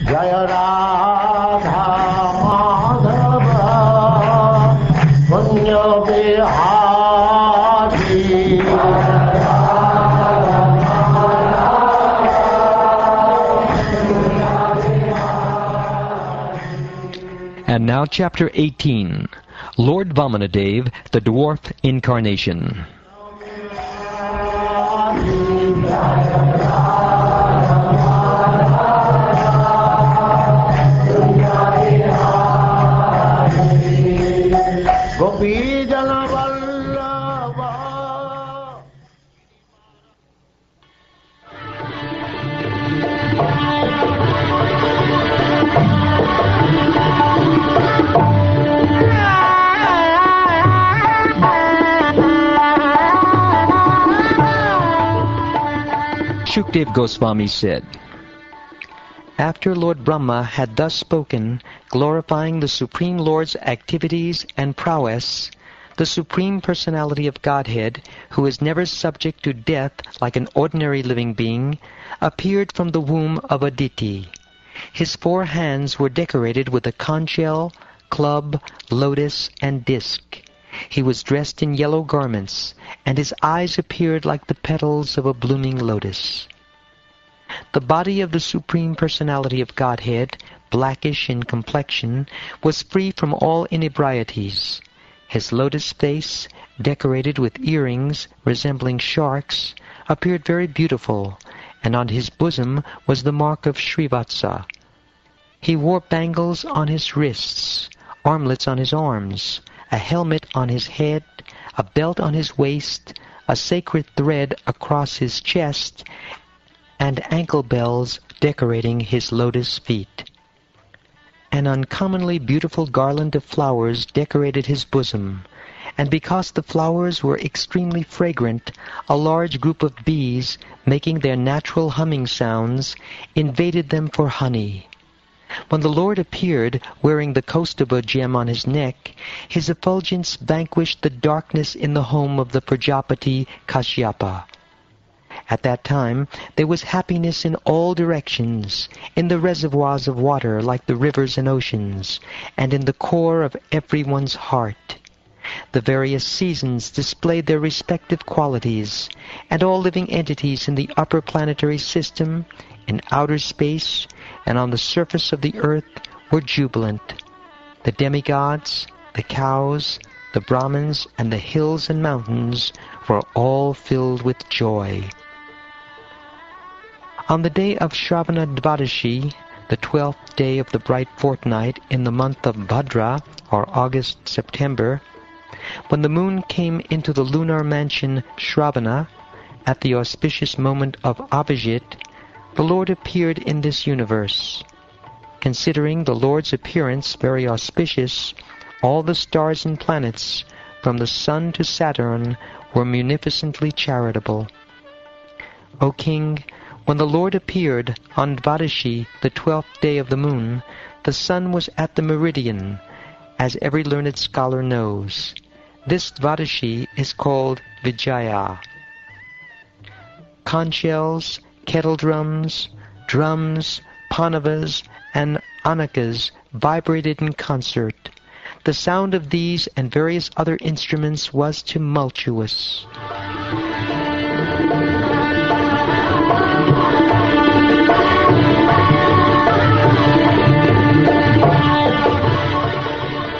Jaya Radha Madhava Punya Bihari. And now Chapter 18, Lord Vamanadeva the Dwarf Incarnation. Shukdev Goswami said, after Lord Brahma had thus spoken, glorifying the Supreme Lord's activities and prowess, the Supreme Personality of Godhead, who is never subject to death like an ordinary living being, appeared from the womb of Aditi. His 4 hands were decorated with a conch shell, club, lotus, and disc. He was dressed in yellow garments, and his eyes appeared like the petals of a blooming lotus. The body of the Supreme Personality of Godhead, blackish in complexion, was free from all inebrieties. His lotus face, decorated with earrings resembling sharks, appeared very beautiful, and on his bosom was the mark of Srivatsa. He wore bangles on his wrists, armlets on his arms, a helmet on his head, a belt on his waist, a sacred thread across his chest, and ankle bells decorating his lotus feet. An uncommonly beautiful garland of flowers decorated his bosom, and because the flowers were extremely fragrant, a large group of bees, making their natural humming sounds, invaded them for honey. When the Lord appeared, wearing the Kaustubha gem on his neck, his effulgence vanquished the darkness in the home of the Prajapati Kashyapa. At that time, there was happiness in all directions, in the reservoirs of water like the rivers and oceans, and in the core of everyone's heart. The various seasons displayed their respective qualities, and all living entities in the upper planetary system, in outer space, and on the surface of the earth were jubilant. The demigods, the cows, the Brahmins, and the hills and mountains were all filled with joy. On the day of Shravana Dvadashi, the 12th day of the bright fortnight in the month of Bhadra, or August-September, when the moon came into the lunar mansion Shravana, at the auspicious moment of Abhijit, the Lord appeared in this universe. Considering the Lord's appearance very auspicious, all the stars and planets, from the sun to Saturn, were munificently charitable. O King, when the Lord appeared on Dvadashi, the 12th day of the moon, the sun was at the meridian, as every learned scholar knows. This Dvadashi is called Vijaya. Conch shells, kettle drums, panavas, and anakas vibrated in concert. The sound of these and various other instruments was tumultuous.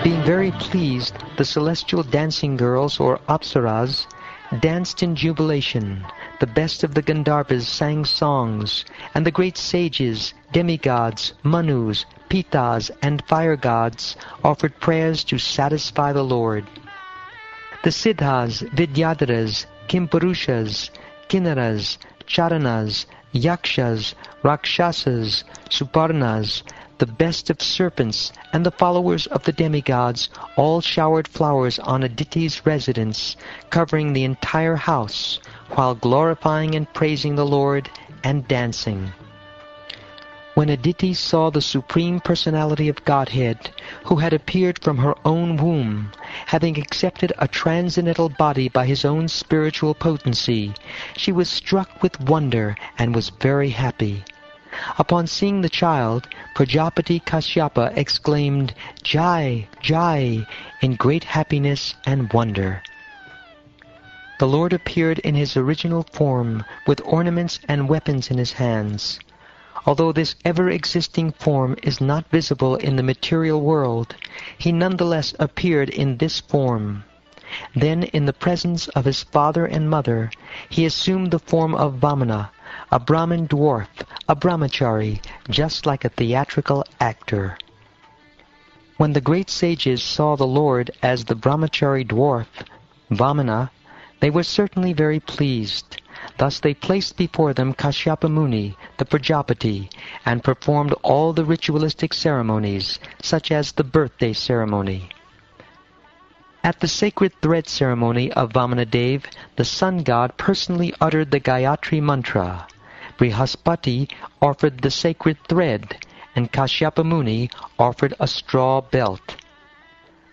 Being very pleased, the celestial dancing girls, or apsaras, danced in jubilation. The best of the Gandharvas sang songs, and the great sages, demigods, manus, pitas, and fire gods offered prayers to satisfy the Lord. The siddhas, vidyadharas, kimpurushas, kinnaras, charanas, yakshas, rakshasas, suparnas, the best of serpents, and the followers of the demigods all showered flowers on Aditi's residence, covering the entire house, while glorifying and praising the Lord and dancing. When Aditi saw the Supreme Personality of Godhead, who had appeared from her own womb, having accepted a transcendental body by his own spiritual potency, she was struck with wonder and was very happy. Upon seeing the child, Prajapati Kashyapa exclaimed, "Jai, Jai," in great happiness and wonder. The Lord appeared in his original form, with ornaments and weapons in his hands. Although this ever-existing form is not visible in the material world, he nonetheless appeared in this form. Then, in the presence of his father and mother, he assumed the form of Vamana, a Brahmin dwarf, a brahmachari, just like a theatrical actor. When the great sages saw the Lord as the brahmachari dwarf, Vamana, they were certainly very pleased. Thus they placed before them Kashyapa Muni, the Prajapati, and performed all the ritualistic ceremonies, such as the birthday ceremony. At the sacred thread ceremony of Vamanadeva, the sun god personally uttered the Gayatri mantra. Brihaspati offered the sacred thread, and Kashyapa Muni offered a straw belt.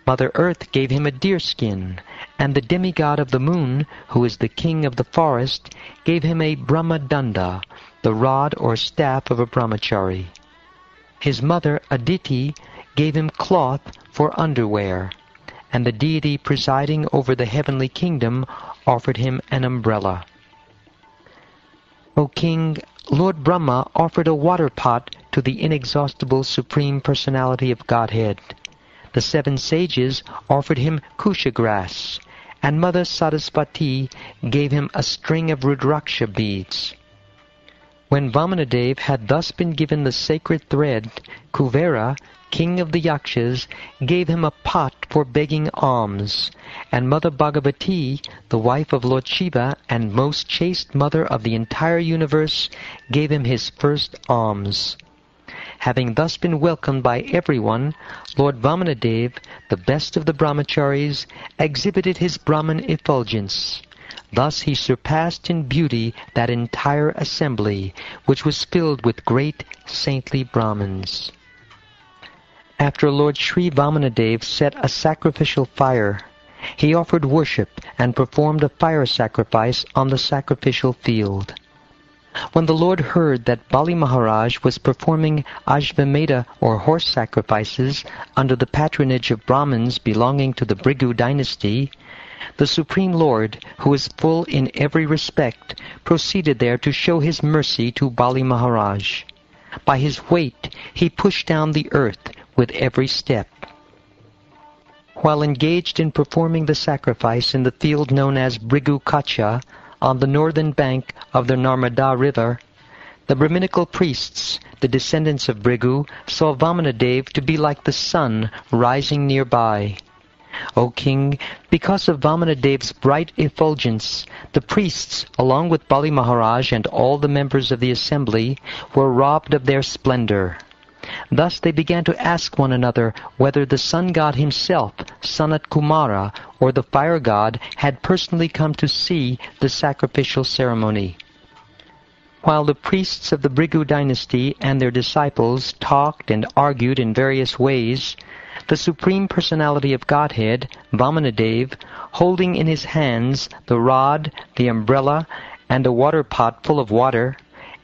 Mother Earth gave him a deerskin, and the demigod of the moon, who is the king of the forest, gave him a Brahmadanda, the rod or staff of a brahmachari. His mother, Aditi, gave him cloth for underwear, and the deity presiding over the heavenly kingdom offered him an umbrella. O king, Lord Brahma offered a water pot to the inexhaustible Supreme Personality of Godhead. The 7 sages offered him kusha grass, and Mother Saraswati gave him a string of Rudraksha beads. When Vamanadeva had thus been given the sacred thread, Kuvera, king of the Yakshas, gave him a pot for begging alms, and Mother Bhagavati, the wife of Lord Shiva and most chaste mother of the entire universe, gave him his first alms. Having thus been welcomed by everyone, Lord Vamanadeva, the best of the brahmacharis, exhibited his Brahman effulgence. Thus he surpassed in beauty that entire assembly, which was filled with great saintly Brahmins. After Lord Sri Vamanadeva set a sacrificial fire, he offered worship and performed a fire sacrifice on the sacrificial field. When the Lord heard that Bali Maharaj was performing Ashvamedha or horse sacrifices under the patronage of Brahmins belonging to the Bhrigu dynasty, the Supreme Lord, who is full in every respect, proceeded there to show his mercy to Bali Maharaj. By his weight he pushed down the earth with every step. While engaged in performing the sacrifice in the field known as Bhrigu Kacha, on the northern bank of the Narmada river, the Brahminical priests, the descendants of Bhrigu, saw Vamanadeva to be like the sun rising nearby. O king, because of Vamanadeva's bright effulgence, the priests, along with Bali Maharaj and all the members of the assembly, were robbed of their splendor. Thus they began to ask one another whether the sun god himself, Sanat Kumara, or the fire god, had personally come to see the sacrificial ceremony. While the priests of the Bhrigu dynasty and their disciples talked and argued in various ways, the Supreme Personality of Godhead, Vamanadeva, holding in his hands the rod, the umbrella, and a water pot full of water,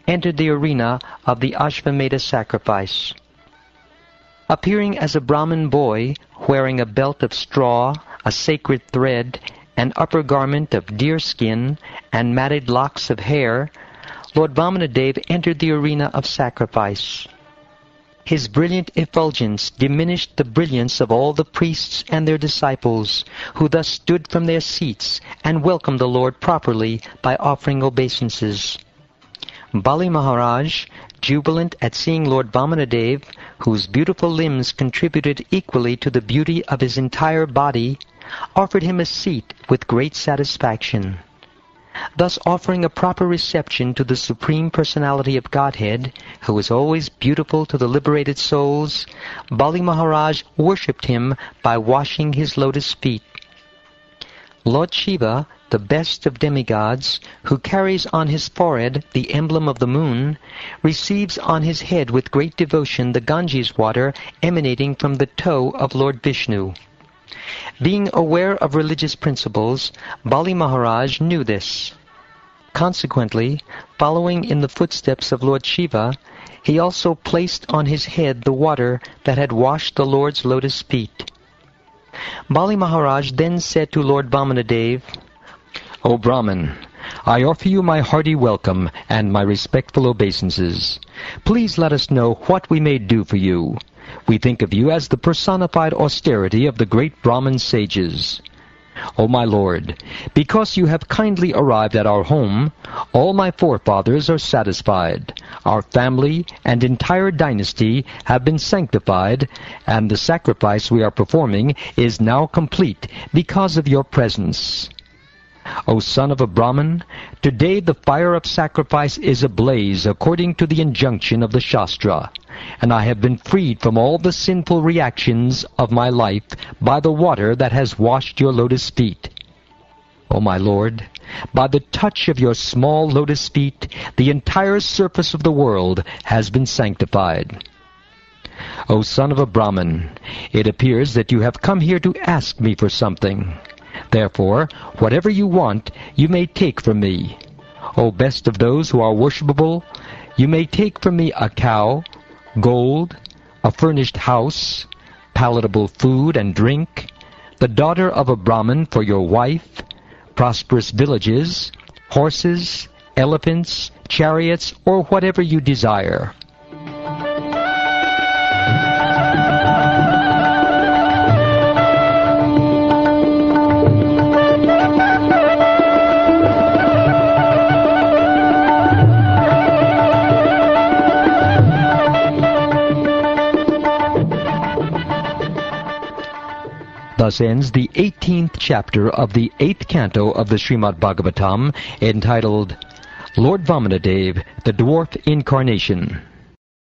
entered the arena of the Ashvamedha sacrifice. Appearing as a Brahmin boy, wearing a belt of straw, a sacred thread, an upper garment of deerskin, and matted locks of hair, Lord Vamanadeva entered the arena of sacrifice. His brilliant effulgence diminished the brilliance of all the priests and their disciples, who thus stood from their seats and welcomed the Lord properly by offering obeisances. Bali Maharaj, jubilant at seeing Lord Vamanadeva, whose beautiful limbs contributed equally to the beauty of his entire body, offered him a seat with great satisfaction. Thus offering a proper reception to the Supreme Personality of Godhead, who is always beautiful to the liberated souls, Bali Maharaj worshipped him by washing his lotus feet. Lord Shiva, the best of demigods, who carries on his forehead the emblem of the moon, receives on his head with great devotion the Ganges water emanating from the toe of Lord Vishnu. Being aware of religious principles, Bali Maharaj knew this. Consequently, following in the footsteps of Lord Shiva, He also placed on his head the water that had washed the Lord's lotus feet. Bali Maharaj then said to Lord Vamanadeva, O Brahman, I offer you my hearty welcome and my respectful obeisances. Please let us know what we may do for you. We think of you as the personified austerity of the great Brahmin sages. O my Lord, because you have kindly arrived at our home, all my forefathers are satisfied. Our family and entire dynasty have been sanctified, and the sacrifice we are performing is now complete because of your presence. O son of a Brahmin, today the fire of sacrifice is ablaze according to the injunction of the Shastra, and I have been freed from all the sinful reactions of my life by the water that has washed your lotus feet. O my Lord, by the touch of your small lotus feet, the entire surface of the world has been sanctified. O son of a Brahmin, it appears that you have come here to ask me for something. Therefore, whatever you want, you may take from me. O best of those who are worshipable, you may take from me a cow, gold, a furnished house, palatable food and drink, the daughter of a Brahmin for your wife, prosperous villages, horses, elephants, chariots, or whatever you desire. Thus ends the 18th chapter of the 8th canto of the Srimad Bhagavatam, entitled Lord Vamanadeva the Dwarf Incarnation.